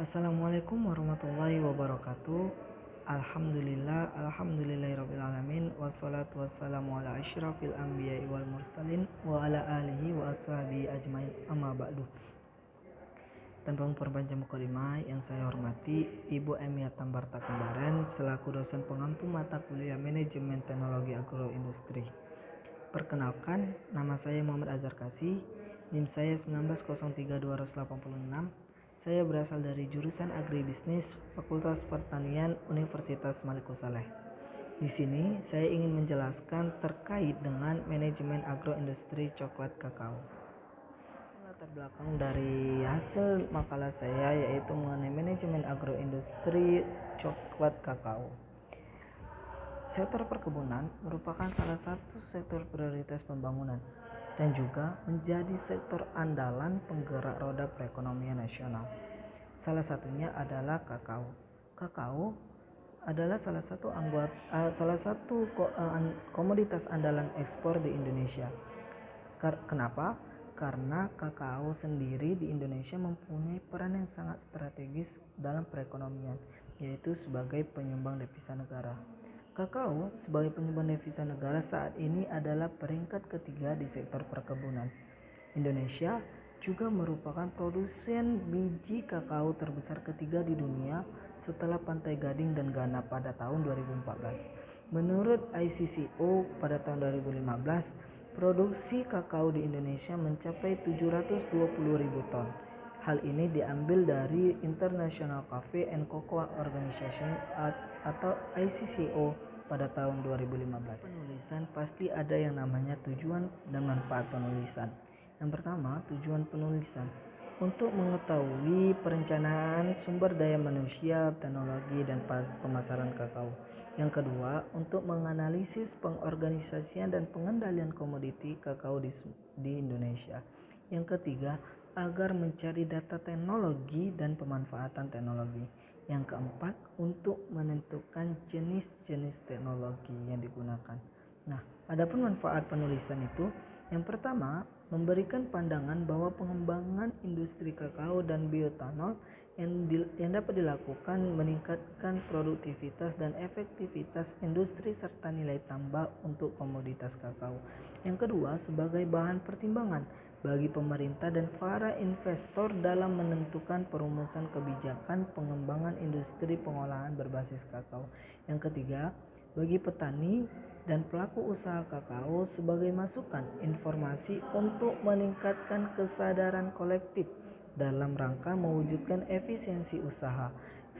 Assalamualaikum warahmatullahi wabarakatuh. Alhamdulillahirabbil alamin wassalatu wassalamu ala asyrafil anbiya'i wal mursalin wa ala alihi wa ashabihi ajmain amma ba'du. Tanpa memperpanjang mukadimah, yang saya hormati Ibu Emiat Tambarta Kembaren selaku dosen pengampu mata kuliah Manajemen Teknologi Agroindustri. Perkenalkan, nama saya Muhammad Azhar Kasih, NIM saya 1903286. Saya berasal dari jurusan Agribisnis Fakultas Pertanian Universitas Maliku Saleh. Di sini saya ingin menjelaskan terkait dengan manajemen agroindustri coklat kakao. Latar belakang dari hasil makalah saya yaitu mengenai manajemen agroindustri coklat kakao. Sektor perkebunan merupakan salah satu sektor prioritas pembangunan dan juga menjadi sektor andalan penggerak roda perekonomian nasional. Salah satunya adalah kakao. Kakao adalah salah satu komoditas andalan ekspor di Indonesia. Kenapa? Karena kakao sendiri di Indonesia mempunyai peran yang sangat strategis dalam perekonomian, yaitu sebagai penyumbang devisa negara. Kakao sebagai penyumbang devisa negara saat ini adalah peringkat ketiga di sektor perkebunan. Indonesia juga merupakan produsen biji kakao terbesar ketiga di dunia setelah Pantai Gading dan Ghana pada tahun 2014. Menurut ICCO pada tahun 2015, produksi kakao di Indonesia mencapai 720.000 ton. Hal ini diambil dari International Coffee and Cocoa Organization atau ICCO pada tahun 2015. Penulisan pasti ada yang namanya tujuan dan manfaat penulisan. Yang pertama, tujuan penulisan untuk mengetahui perencanaan sumber daya manusia, teknologi, dan pemasaran kakao. Yang kedua, untuk menganalisis pengorganisasian dan pengendalian komoditi kakao di Indonesia. Yang ketiga, agar mencari data teknologi dan pemanfaatan teknologi. Yang keempat, untuk menentukan jenis-jenis teknologi yang digunakan. Nah, adapun manfaat penulisan itu, yang pertama, memberikan pandangan bahwa pengembangan industri kakao dan bioetanol yang dapat dilakukan meningkatkan produktivitas dan efektivitas industri serta nilai tambah untuk komoditas kakao. Yang kedua, sebagai bahan pertimbangan bagi pemerintah dan para investor dalam menentukan perumusan kebijakan pengembangan industri pengolahan berbasis kakao. Yang ketiga, bagi petani dan pelaku usaha kakao sebagai masukan informasi untuk meningkatkan kesadaran kolektif dalam rangka mewujudkan efisiensi usaha.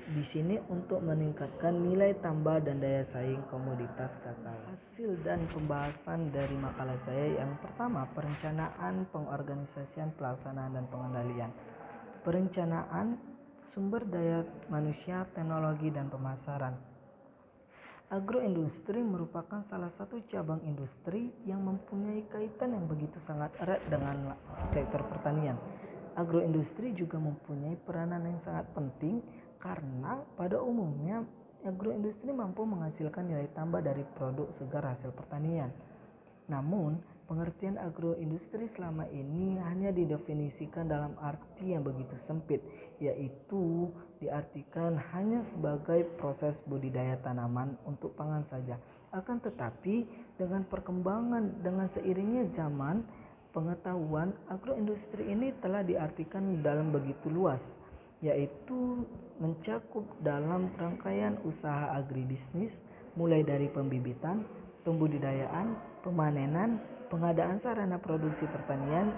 Di sini untuk meningkatkan nilai tambah dan daya saing komoditas kakao. Hasil dan pembahasan dari makalah saya yang pertama, perencanaan, pengorganisasian, pelaksanaan, dan pengendalian. Perencanaan sumber daya manusia, teknologi, dan pemasaran. Agroindustri merupakan salah satu cabang industri yang mempunyai kaitan yang begitu sangat erat dengan sektor pertanian. Agroindustri juga mempunyai peranan yang sangat penting karena pada umumnya agroindustri mampu menghasilkan nilai tambah dari produk segar hasil pertanian. Namun, pengertian agroindustri selama ini hanya didefinisikan dalam arti yang begitu sempit, yaitu diartikan hanya sebagai proses budidaya tanaman untuk pangan saja. Akan tetapi, dengan perkembangan dengan seiringnya zaman, pengetahuan agroindustri ini telah diartikan dalam begitu luas, yaitu mencakup dalam rangkaian usaha agribisnis mulai dari pembibitan, pembudidayaan, pemanenan, pengadaan sarana produksi pertanian,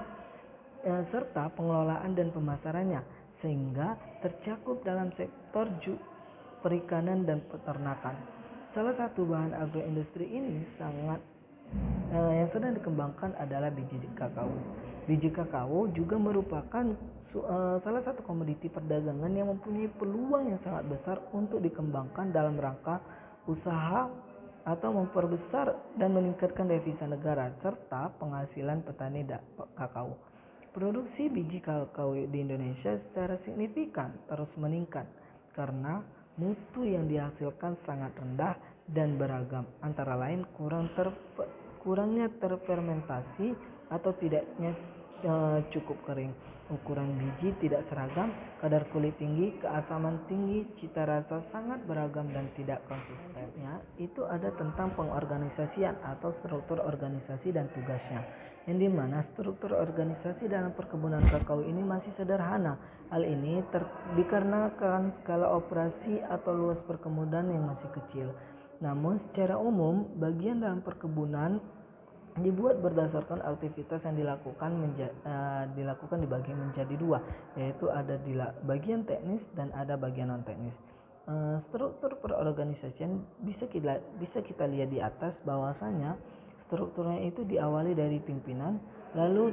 serta pengelolaan dan pemasarannya, sehingga tercakup dalam sektor perikanan dan peternakan. Salah satu bahan agroindustri ini yang sedang dikembangkan adalah biji kakao. Biji kakao juga merupakan salah satu komoditi perdagangan yang mempunyai peluang yang sangat besar untuk dikembangkan dalam rangka usaha atau memperbesar dan meningkatkan devisa negara serta penghasilan petani kakao. Produksi biji kakao di Indonesia secara signifikan terus meningkat karena mutu yang dihasilkan sangat rendah dan beragam, antara lain kurangnya terfermentasi atau tidaknya cukup kering. ukuran biji tidak seragam, kadar kulit tinggi, keasaman tinggi, cita rasa sangat beragam dan tidak konsisten. Itu ada tentang pengorganisasian atau struktur organisasi dan tugasnya, yang dimana struktur organisasi dalam perkebunan kakao ini masih sederhana. Hal ini dikarenakan skala operasi atau luas perkebunan yang masih kecil. Namun secara umum, bagian dalam perkebunan dibuat berdasarkan aktivitas yang dilakukan dibagi menjadi dua, yaitu ada di bagian teknis dan ada bagian non teknis. Struktur perorganisasian bisa kita lihat di atas, bahwasanya strukturnya itu diawali dari pimpinan, lalu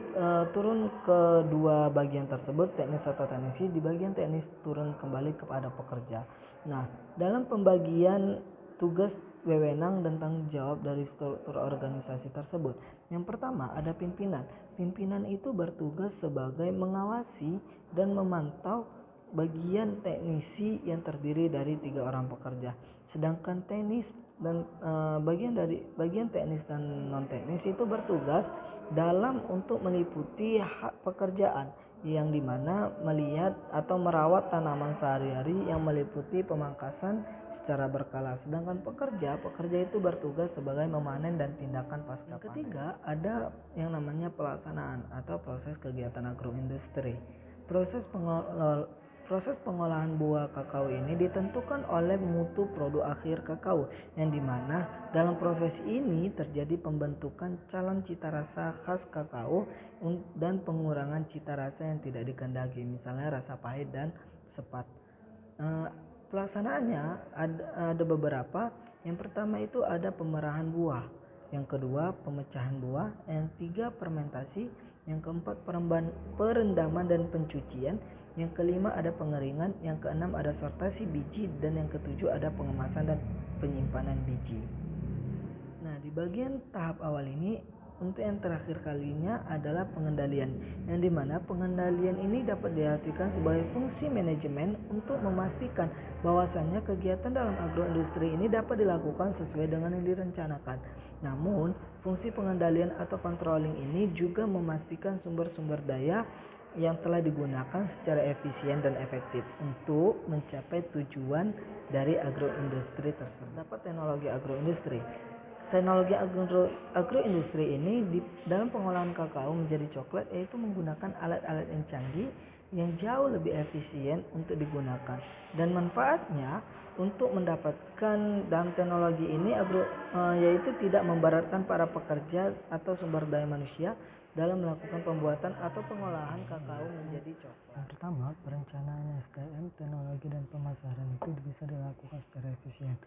turun ke dua bagian tersebut, teknis atau teknisi. Di bagian teknis turun kembali kepada pekerja. Nah, dalam pembagian tugas, wewenang dan tanggung jawab dari struktur organisasi tersebut, yang pertama ada pimpinan. Pimpinan itu bertugas sebagai mengawasi dan memantau bagian teknisi yang terdiri dari 3 orang pekerja. Sedangkan teknis dan bagian teknis dan non teknis itu bertugas dalam untuk meliputi hak pekerjaan, yang dimana melihat atau merawat tanaman sehari-hari yang meliputi pemangkasan secara berkala. Sedangkan pekerja itu bertugas sebagai memanen dan tindakan pasca panen. Ketiga, ada yang namanya pelaksanaan atau proses kegiatan agroindustri. Proses pengolahan buah kakao ini ditentukan oleh mutu produk akhir kakao, yang dimana dalam proses ini terjadi pembentukan calon cita rasa khas kakao dan pengurangan cita rasa yang tidak dikehendaki, misalnya rasa pahit dan sepat. Pelaksanaannya ada beberapa. Yang pertama itu ada pemerahan buah, yang kedua pemecahan buah, yang tiga fermentasi, yang keempat perendaman dan pencucian, yang kelima ada pengeringan, yang keenam ada sortasi biji, dan yang ketujuh ada pengemasan dan penyimpanan biji. Nah, di bagian tahap awal ini, untuk yang terakhir kalinya adalah pengendalian, yang dimana pengendalian ini dapat diartikan sebagai fungsi manajemen untuk memastikan bahwasannya kegiatan dalam agroindustri ini dapat dilakukan sesuai dengan yang direncanakan. Namun, fungsi pengendalian atau controlling ini juga memastikan sumber-sumber daya yang telah digunakan secara efisien dan efektif untuk mencapai tujuan dari agroindustri tersebut. Dapat teknologi agroindustri. Teknologi agroindustri ini dalam pengolahan kakao menjadi coklat, yaitu menggunakan alat-alat yang canggih yang jauh lebih efisien untuk digunakan, dan manfaatnya untuk mendapatkan dalam teknologi ini yaitu tidak memberatkan para pekerja atau sumber daya manusia dalam melakukan pembuatan atau pengolahan kakao menjadi coklat. Yang pertama, perencanaan SDM, teknologi dan pemasaran itu bisa dilakukan secara efisien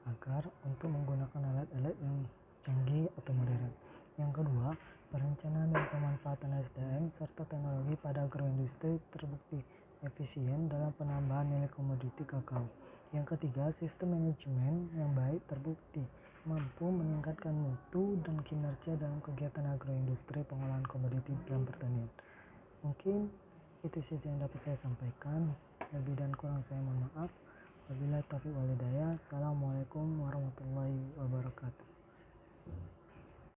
agar untuk menggunakan alat-alat yang canggih atau modern. Yang kedua, perencanaan dan pemanfaatan SDM serta teknologi pada agroindustri terbukti efisien dalam penambahan nilai komoditi kakao. Yang ketiga, sistem manajemen yang baik terbukti mampu meningkatkan mutu dan kinerja dalam kegiatan agroindustri pengolahan komoditi dalam pertanian. Mungkin itu saja yang dapat saya sampaikan. Lebih dan kurang saya mohon maaf. Wabillahi taufiq wal hidayah. Assalamualaikum warahmatullahi wabarakatuh.